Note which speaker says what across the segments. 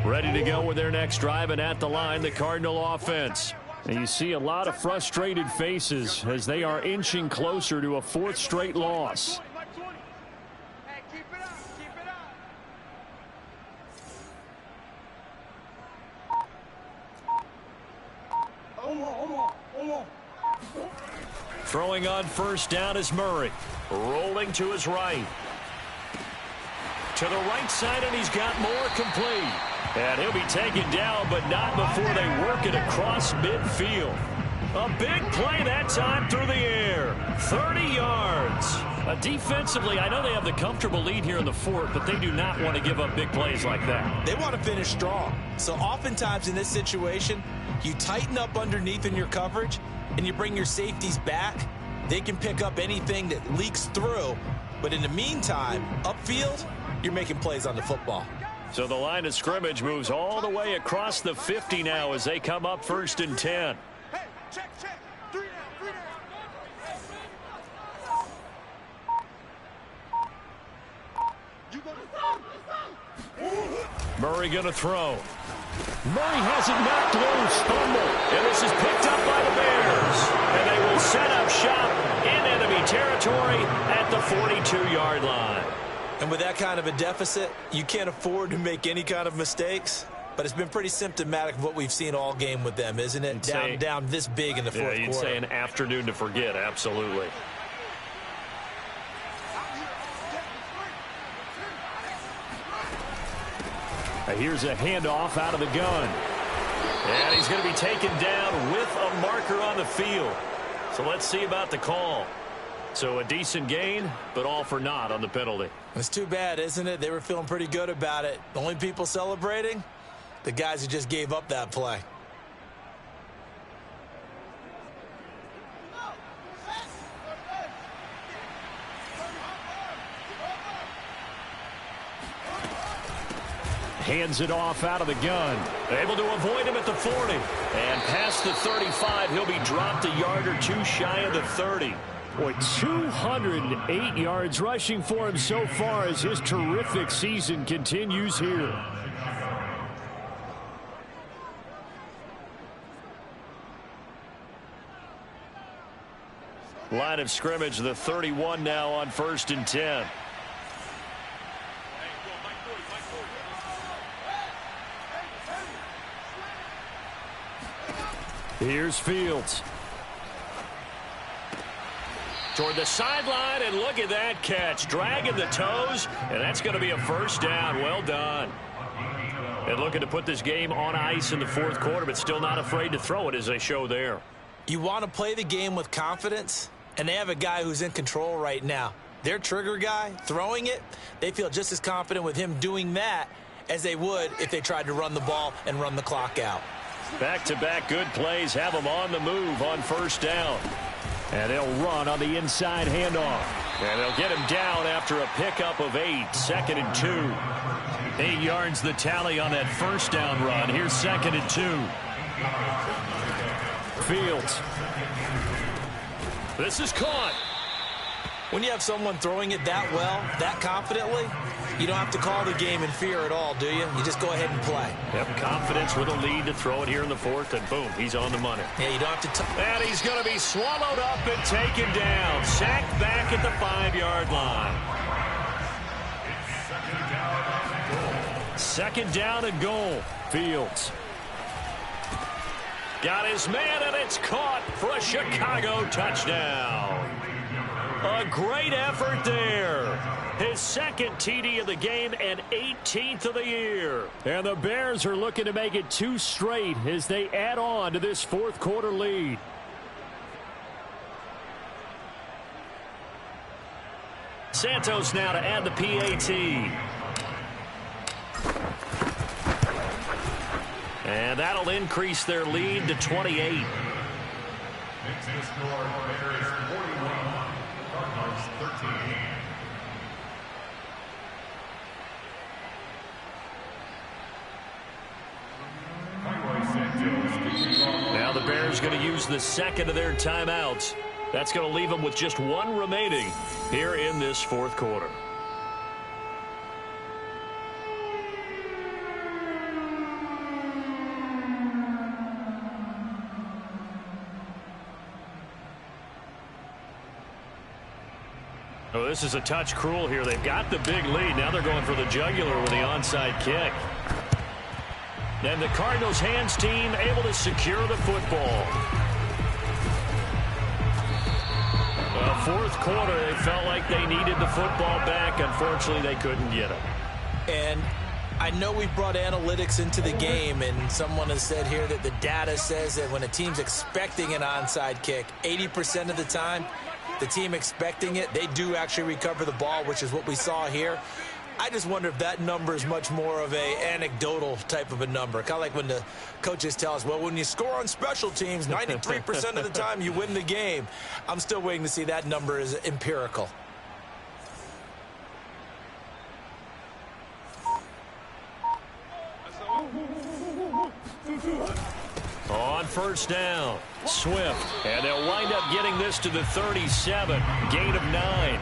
Speaker 1: Ready to go with their next drive, and at the line, the Cardinal offense. And you see a lot of frustrated faces as they are inching closer to a fourth straight loss. Throwing on first down is Murray. Rolling to his right. To the right side, and he's got more complete. And he'll be taken down, but not before they work it across midfield. A big play that time through the air. 30 yards. Defensively, I know they have the comfortable lead here in the fourth, but they do not want to give up big plays like that.
Speaker 2: They want to finish strong. So oftentimes in this situation, you tighten up underneath in your coverage, and you bring your safeties back. They can pick up anything that leaks through. But in the meantime, upfield, you're making plays on the football.
Speaker 1: So the line of scrimmage moves all the way across the 50 now as they come up 1st and 10.
Speaker 3: Hey, check. 3 down. You go to
Speaker 1: Murray going to throw. Murray has it knocked loose. Fumble. And this is picked up by the Bears. And they will set up shop in enemy territory at the 42-yard line.
Speaker 2: And with that kind of a deficit, you can't afford to make any kind of mistakes. But it's been pretty symptomatic of what we've seen all game with them, isn't it? Down this big in the fourth quarter.
Speaker 1: You'd say an afternoon to forget, absolutely. Here's a handoff out of the gun. And he's going to be taken down with a marker on the field. So let's see about the call. So a decent gain, but all for naught on the penalty.
Speaker 2: It's too bad, isn't it? They were feeling pretty good about it. The only people celebrating, the guys who just gave up that play.
Speaker 1: Hands it off out of the gun. Able to avoid him at the 40. And past the 35, he'll be dropped a yard or two shy of the 30. Boy, 208 yards rushing for him so far as his terrific season continues here. Line of scrimmage, the 31 now on 1st and 10. Here's Fields. Toward the sideline, and look at that catch. Dragging the toes, and that's going to be a first down. Well done. And looking to put this game on ice in the fourth quarter, but still not afraid to throw it as they show there.
Speaker 2: You want to play the game with confidence, and they have a guy who's in control right now. Their trigger guy, throwing it, they feel just as confident with him doing that as they would if they tried to run the ball and run the clock out.
Speaker 1: Back-to-back good plays have them on the move on first down. And they'll run on the inside handoff. And they'll get him down after a pickup of 8. 2nd and 2. 8 yards the tally on that first down run. Here's 2nd and 2. Fields. This is caught.
Speaker 2: When you have someone throwing it that well, that confidently, you don't have to call the game in fear at all, do you? You just go ahead and play.
Speaker 1: Yep, confidence with a lead to throw it here in the fourth, and boom, he's on the money.
Speaker 2: Yeah, you don't have to.
Speaker 1: And he's going to be swallowed up and taken down. Sacked back at the 5-yard line. 2nd down and goal. Fields. Got his man, and it's caught for a Chicago touchdown. A great effort there. His 2nd TD of the game and 18th of the year. And the Bears are looking to make it 2 straight as they add on to this fourth quarter lead. Santos now to add the PAT. And that'll increase their lead to 28.
Speaker 4: Makes the score Bears 41, Cardinals 13.
Speaker 1: Now the Bears going to use the 2nd of their timeouts. That's going to leave them with just 1 remaining here in this fourth quarter. Oh, this is a touch cruel here. They've got the big lead. Now they're going for the jugular with the onside kick. And the Cardinals hands team able to secure the football. Well, fourth quarter, they felt like they needed the football back. Unfortunately, they couldn't get it.
Speaker 2: And I know we brought analytics into the game, and someone has said here that the data says that when a team's expecting an onside kick, 80% of the time, the team expecting it, they do actually recover the ball, which is what we saw here. I just wonder if that number is much more of a anecdotal type of a number. Kind of like when the coaches tell us, well, when you score on special teams, 93% of the time you win the game. I'm still waiting to see that number is empirical.
Speaker 1: On first down, Swift. And they'll wind up getting this to the 37. Gain of 9.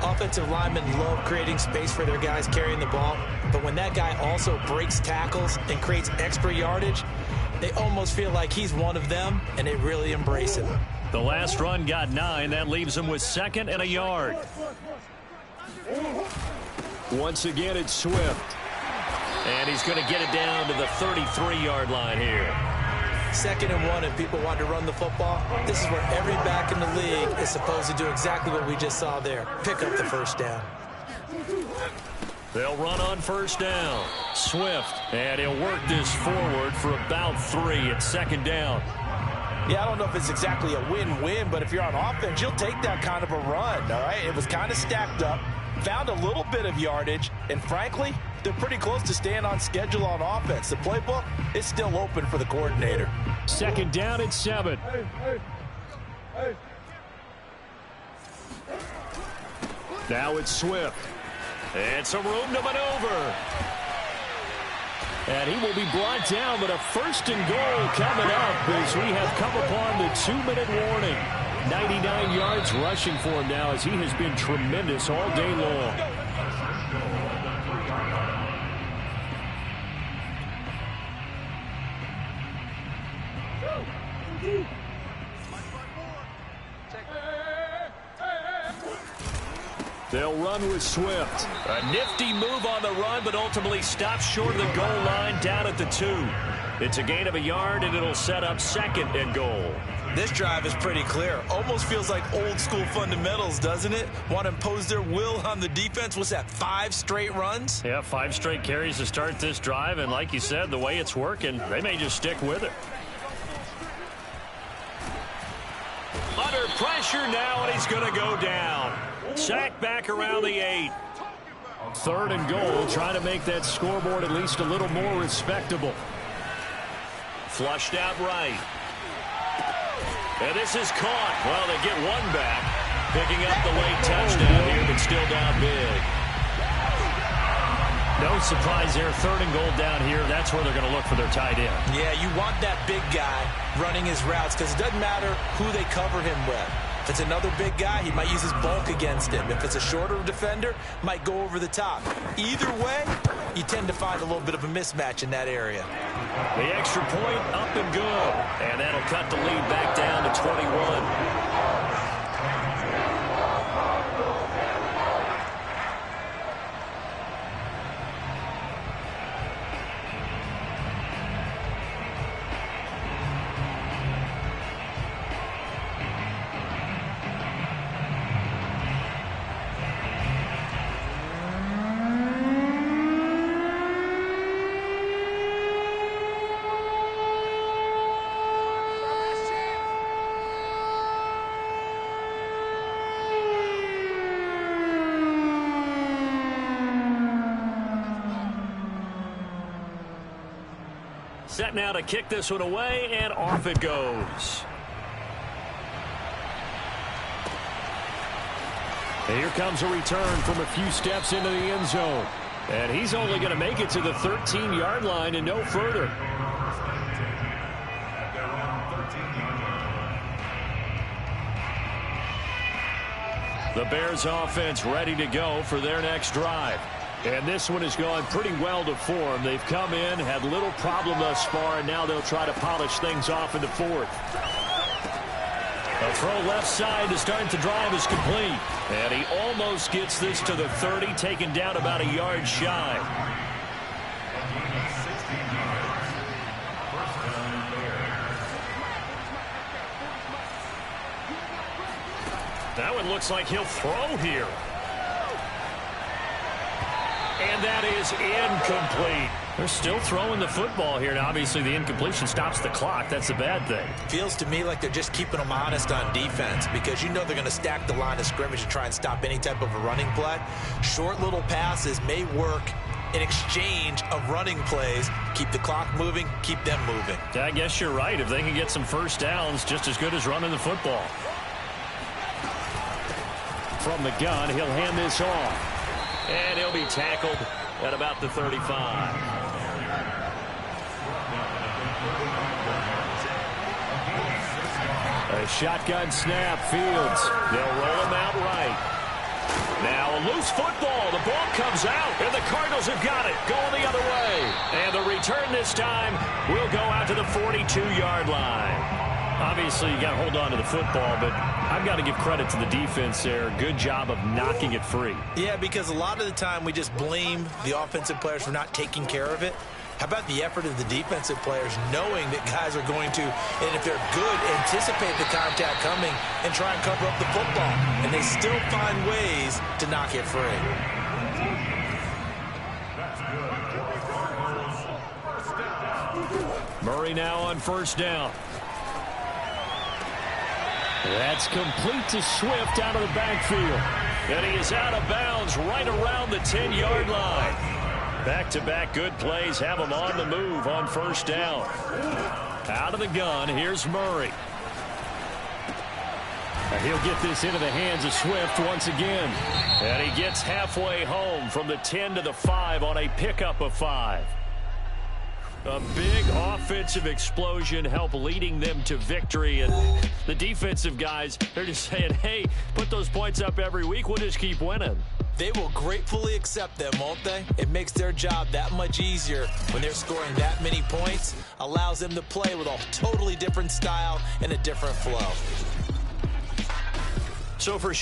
Speaker 2: Offensive linemen love creating space for their guys carrying the ball, but when that guy also breaks tackles and creates extra yardage, they almost feel like he's one of them, and they really embrace it.
Speaker 1: The last run got 9. That leaves him with 2nd and a yard. Once again, it's Swift. And he's going to get it down to the 33-yard line here.
Speaker 2: 2nd and 1, and people want to run the football. This is where every back in the league is supposed to do exactly what we just saw there. Pick up the first down.
Speaker 1: They'll run on first down. Swift, and he'll work this forward for about 3 at 2nd down.
Speaker 2: Yeah, I don't know if it's exactly a win-win, but if you're on offense, you'll take that kind of a run, all right? It was kind of stacked up, found a little bit of yardage, and frankly, they're pretty close to staying on schedule on offense. The playbook is still open for the coordinator.
Speaker 1: 2nd down at 7. Now it's Swift. And some room to maneuver. And he will be brought down, but a 1st and goal coming up as we have come upon the 2-minute warning. 99 yards rushing for him now as he has been tremendous all day long. They'll run with Swift. A nifty move on the run, but ultimately stops short of the goal line down at the 2. It's a gain of a yard, and it'll set up 2nd and goal.
Speaker 2: This drive is pretty clear. Almost feels like old school fundamentals, doesn't it? Want to impose their will on the defense. What's that, 5 straight runs?
Speaker 1: Yeah, 5 straight carries to start this drive, and like you said, the way it's working, they may just stick with it. Under pressure now, and he's going to go down. Sack back around the 8. 3rd and goal, trying to make that scoreboard at least a little more respectable. Flushed out right. And this is caught. Well, they get one back. Picking up the late touchdown here, but still down big. No surprise there. 3rd and goal down here. That's where they're going to look for their tight end.
Speaker 2: Yeah, you want that big guy running his routes because it doesn't matter who they cover him with. If it's another big guy, he might use his bulk against him. If it's a shorter defender, might go over the top. Either way, you tend to find a little bit of a mismatch in that area.
Speaker 1: The extra point up and good. And that'll cut the lead back down to 21. Set now to kick this one away, and off it goes. And here comes a return from a few steps into the end zone. And he's only going to make it to the 13-yard line and no further. The Bears offense ready to go for their next drive. And this one has gone pretty well to form. They've come in, had little problem thus far, and now they'll try to polish things off in the 4th. A throw left side to start the drive is complete. And he almost gets this to the 30, taken down about a yard shy. That one looks like he'll throw here. And that is incomplete. They're still throwing the football here. Now, obviously, the incompletion stops the clock. That's a bad thing.
Speaker 2: Feels to me like they're just keeping them honest on defense because you know they're going to stack the line of scrimmage to try and stop any type of a running play. Short little passes may work in exchange of running plays. Keep the clock moving, keep them moving.
Speaker 1: I guess you're right. If they can get some first downs, just as good as running the football. From the gun, he'll hand this off. And he'll be tackled at about the 35. A shotgun snap, Fields. They'll roll him out right. Now a loose football. The ball comes out, and the Cardinals have got it. Going the other way. And the return this time will go out to the 42-yard line. Obviously, you got to hold on to the football, but I've got to give credit to the defense there. Good job of knocking it free.
Speaker 2: Yeah, because a lot of the time we just blame the offensive players for not taking care of it. How about the effort of the defensive players knowing that guys are going to, and if they're good, anticipate the contact coming and try and cover up the football. And they still find ways to knock it free.
Speaker 1: Murray now on first down. That's complete to Swift out of the backfield. And he is out of bounds right around the 10-yard line. Back-to-back good plays have him on the move on first down. Out of the gun, here's Murray. And he'll get this into the hands of Swift once again. And he gets halfway home from the 10 to the 5 on a pickup of 5. A big offensive explosion helped leading them to victory. And the defensive guys, they're just saying, hey, put those points up every week. We'll just keep winning.
Speaker 2: They will gratefully accept them, won't they? It makes their job that much easier when they're scoring that many points. Allows them to play with a totally different style and a different flow.
Speaker 1: So for